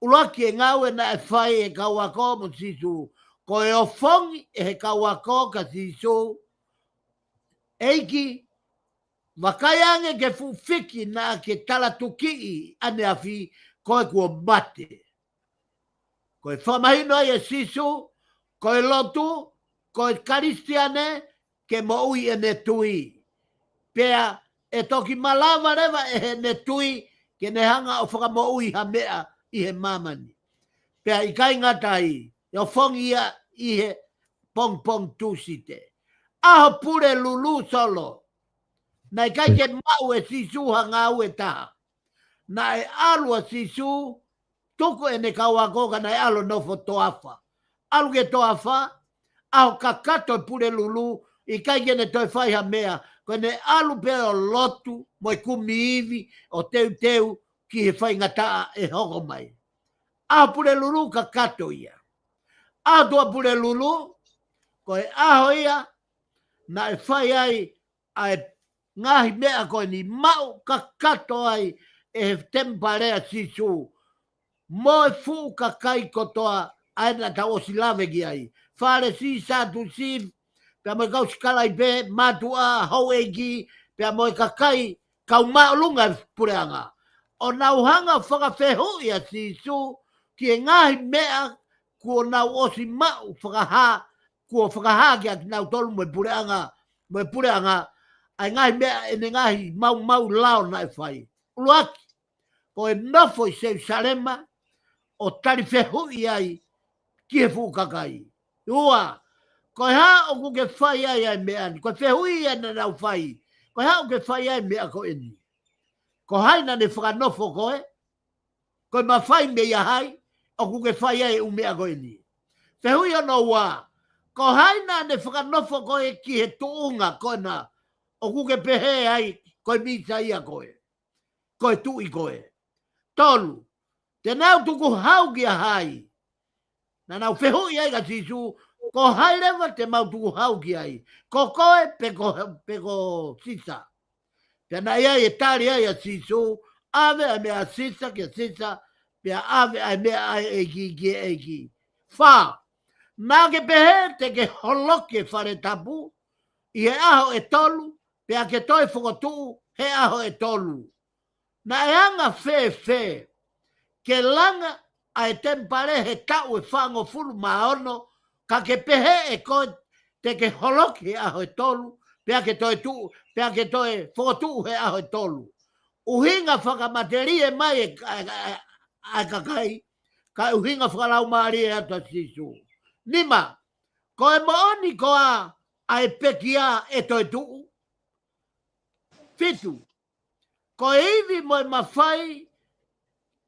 ulaki e ngau e na e whai e kauako mo sisu. Koe o fongi e he kauako ka sisu. Eiki, wakaiange ke fufiki na ke talatuki ane afi, koe kua mate. Koe whamahino e sisu, koe lotu, koe karistiane, ke mo ui e ne tui. Pea, e toki malawa rewa e he ne tui, ke ne hanga o whakamo ui ha mea I he mamani. Pea I kai ngatai, o whongi ia I he pong tusite. Aho pure lulu solo. Nai kai ke mau e sisu ha ngā ue taha. Na e alua sisu, tuku e ne kauakoka na e alo nofo toafa. Alu ke toafa, Ao kakato pure lulu, I kai kene toi whai ha mea, koe ne alu pe o lotu, mo kumi iwi, o teu, ki he whai ngataa e hoko mai. Ao pure lulu kakato ia. Ao tua pure lulu, koe aho ia, na e whai ai ngahi mea koe ni mau kakato ai e temparea sisu. Mo e fu kakai kotoa aina ta osi lavegi ai. Whare si sa tu si, pia mo kau skala I pe, matua, hau egi, pia mo kakai, kau maulunga pureanga. O nauhanga whakawhehu ia sisu, ki e ngahi mea, kua nau osi mau whakaha, kua whakaha kia ki nau tolu mo pureanga, ai ngahi mea e ne ngahi mau lao na e whai. Uluaki, ko e nofo I seu salema, o tari whehu ai, ki e fukakai. Ua, koe ha o kuke whai ai mea ni, koe whehu ai na nau whai, koe ha o ke whai ai mea ko eni. Ko haina ne whakanofo koe, koe ma whai me ia hai, o kuke whai ai umea ko eni. Whehu ia no wā, ko haina ne whakanofo koe ki he tuunga koe na, o kuke pehe ai, koe misa ia koe, koe tui koe. Tolu, te nau tuku hau kia hai, na nau whehu ai ka sisu, ko hai lewa te mau tuku hau kia ai, ko koe peko sisa. Pena ia e tari ai a sisu, ave a mea sisa kia sisa, pia ave a mea ai eki. Wha, nā ke pehe te ke holoke whare tapu, I he aho e tolu, pia ke toi whakotu, he aho e tolu. Na e anga whē, ke langa a e tempare he tau e whango furu maono, ka ke pehe e koe te ke holoke aho e tolu, pia ke toi whakotu he aho e tolu. Uhinga whakamaterie mai e kakai, ka uhinga whakalau maari e ato sisu. Nima, ko e mooni koa a e pekia e toi tuu. Fitu, ko e iwi mo e mawhai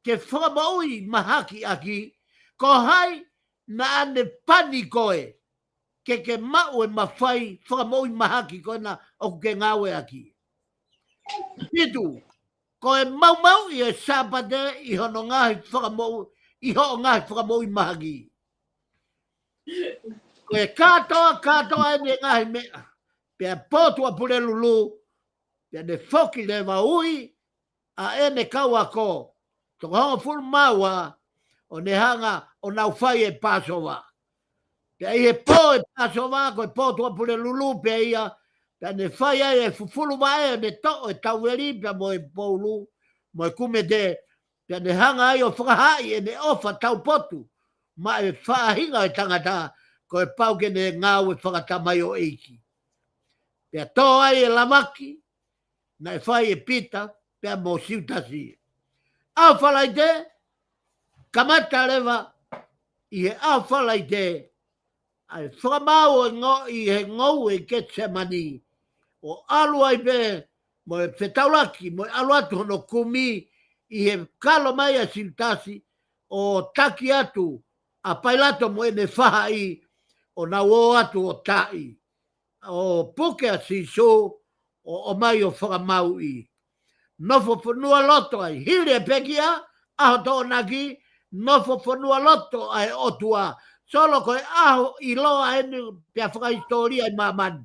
ke whakamaui mahaki aki, ko hai na ane pani koe ke mau e mawhai whakamaui mahaki koe na o ke ngawe aki. Fitu, ko e mau I e sapate I hono ngahi whakamau, I ho ngahi whakamaui mahaki. Ko e katoa e ne ngahi mea, pia potua pure lulu, pia ne whoki le waui, a e ne kaua ko, toko honga fulu maua, o ne hanga o nau whai e Pasova. Pia I e po e Pasova, ko e potua pure lulu, pia ia, pia ne whai e fufulu wae, ne to e taueri, pia mo e poulu, mo e kume de, pia ne hanga ai o whakahai e ne ofa tau potu, ma e whaahinga e tangata, ko e pau ke ne ngau e whakatamai o eiki. Pia tō ai e lamaki, na e whai e pita, pia mo siutasi. Au whalai te, kamata rewa, I he au whalai te, ai whakamau I he ngau e Getsemani, o alu ai pe, mo e whetauraki, mo e alu atu hono kumi, I he kalo mai a siutasi, o taki atu, a pailato mo e ne whaha I, o na o atu o tai, o puke a siso, o mai o whakamau I. Nofo whanua loto ai, hire pekia, aho tō naki, nofo whanua loto ai otua, solo koe aho I loa eni pia whakahistoria I mamani.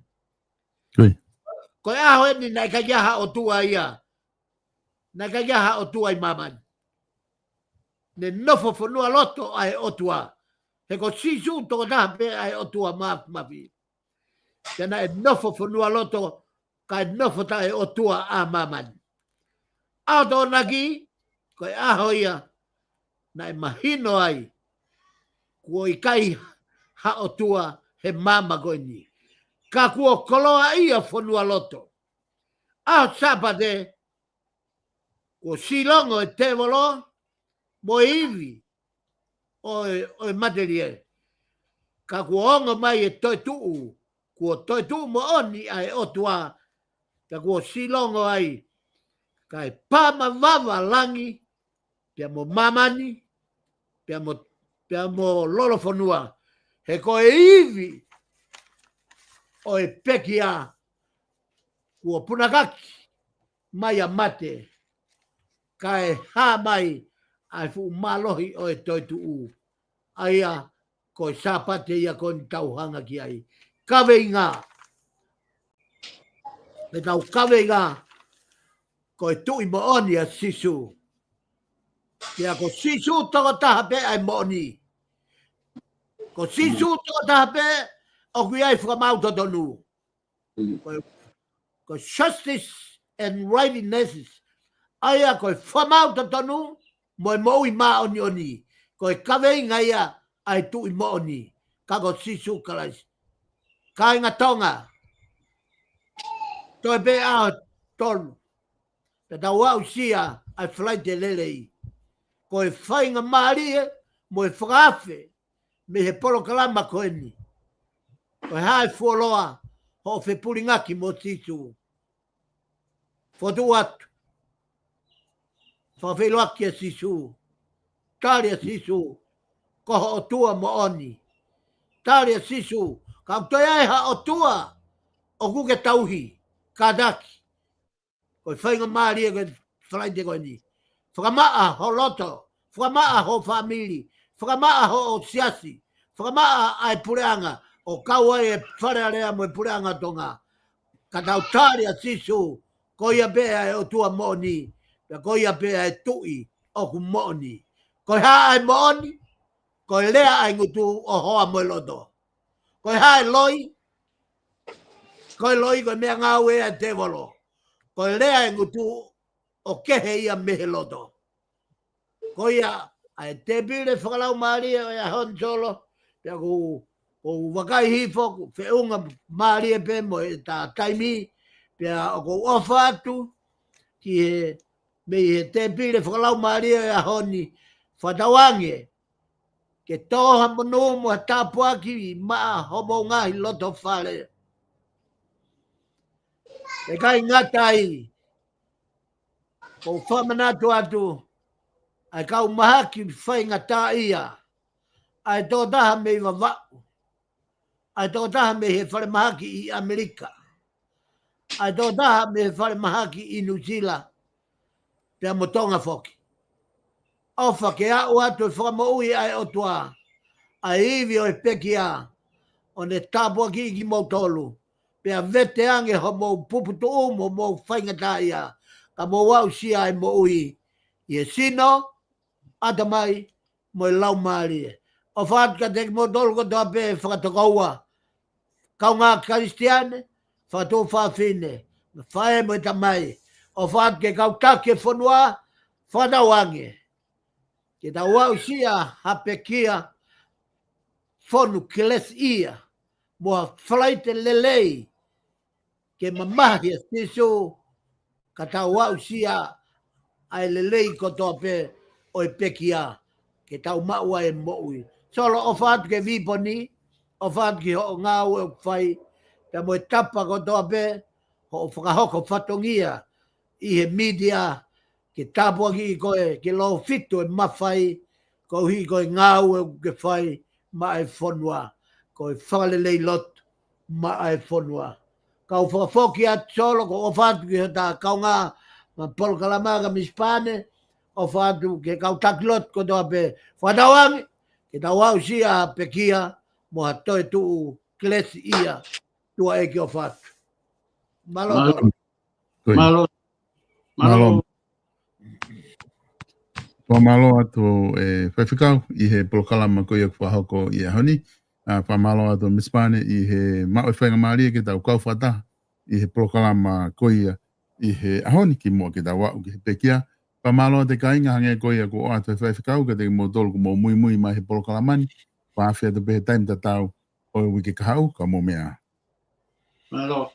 Koe aho eni nai ka iaha otua ia, nai ka iaha otua I mamani. Ne nofo whanua loto ai otua, he ko sisu tō taha pe ai otua mafi. Tēnā e nofo whanua loto, ka e nofo tae otua a mamani. Ao tō naki, koe aho ia, na e mahino ai, kua I kai ha otua he mama koe ni. Ka kua koloa ia whanua loto. Ao sapate, kua silongo e tevolo, mo iwi, o materie. Ka kua onga mai e toi tuu, kua toi tuu mo oni ai otua, ka kua silongo ai, kai pama vava langi, pia mo mamani, pia mo lolo whanua. He koe iwi, o e pekia kua punagaki mai a mate kai ha mai ai fu malohi o e toitu u aia ko sapate ia kon tauhanga ki ai kawe inga e tau kawe inga ko e tui mo oni a sisu kia ko sisu toko taha pe ai mo oni ko sisu toko taha pe o kui ai whakamau to tonu ko justice and rightness aia ko whamau to tonu mo e mo i ma oni oni ko e kawe inga ia ai tui mo oni ka ko sisu kalais ka inga tonga to e be a tonu te tau au sia ai whalai te lelei ko e whainga maari mo e whakawhe me he polo kalama ko eni ko e hae fuoloa ho fe puringaki mo sisu fotu atu whawhiloaki a sisu tari a sisu koho o tua mo oni tari a sisu ka toi ai ha o tua o kuke tauhi kadaki ko e whainga maari e koe whalai te koe ni whakamaa ho loto whakamaa ho famili whakamaa ho o siasi whakamaa ai pureanga o kaua e wharearea mo e pureanga tonga ka tau tari a sisu ko ia bea e o tua mooni ko ia bea e tui o ku mooni ko ha ai mooni ko lea ai ngutu o hoa mo loto ko ha loi ko loi ko mea ngau e a te volo ko lea ai ngutu o kehe ia mehe loto ko ia ai te bile whakalau maria e a hon solo pia ku wakai hifo fe unga maria pe mo e ta taimi pia o ko ofa atu ki he me he te pile whakalau maria e a honi whatawange ke toha monu mo tapua ki maa homo ngahi loto whare e kai ngatai ko whamanatu atu ai kau maha ki whainga tā ia ai tō taha me i wawau ai tō taha me he whare mahaki i Amerika ai tō taha me he whare mahaki i New Zealand pia motonga whoki ofa ke au atu e whakamoui ai o tua ai iwi o e pekia o ne tāpua ki iki mautolu pia vete ange ho mo puputu umo mo whainga tā ia ka mo wau si ai mo ui i e sino ata mai mo i lau maari o whaatka te mo tolu ko toa pe whakatokaua kau ngā kristiane whatu whawhine whae mo i tamai o whaatke kau take whanua whanawange ke ta wau sia hapekia whonu keles ia mo a whalaite lelei ke mamahi a tisu ka ta wau sia ai lelei ko toa pe o i pekia ke tau maua e moui. Solo o whaatu ke viponi, o whaatu ki ho ngā ue o whai, te mo e tapa ko toa pe, ho o whakahoko whatongia i he media, ke tapua ki i koe, ke lo fitu e mawhai, ko hi koe ngā ue o ke whai, ma e whonua, ko e whakalelei lot, ma e whonua. Kau whakafoki atu solo, ko o whaatu ki ho tā kaunga, ma polkalamaga mispane, o whaatu ke kau takilot ko toa pe whatawangi, ke tau au sia pekia mo ha toi tuu klesi ia tua eke o whaatu. Malo. Malo. Malo. Tua malo atu e whaiwhikau i he polokalama ko ia whahoko i a honi. Whamalo atu mispane i he mao e whainga maria ke tau kau whata i he polokalama ko ia i he ahoni ki mua ke tau wau ki he pekia. Pamalo te kainga hange ko ia ko o atu e whaiwhikau ka te mo tolu ko mo mui mui mai he polokalamani. Whaafia te pehe taim tatau o e wiki kahau ka mo mea. Malo.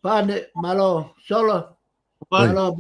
Pane, malo, solo. Malo,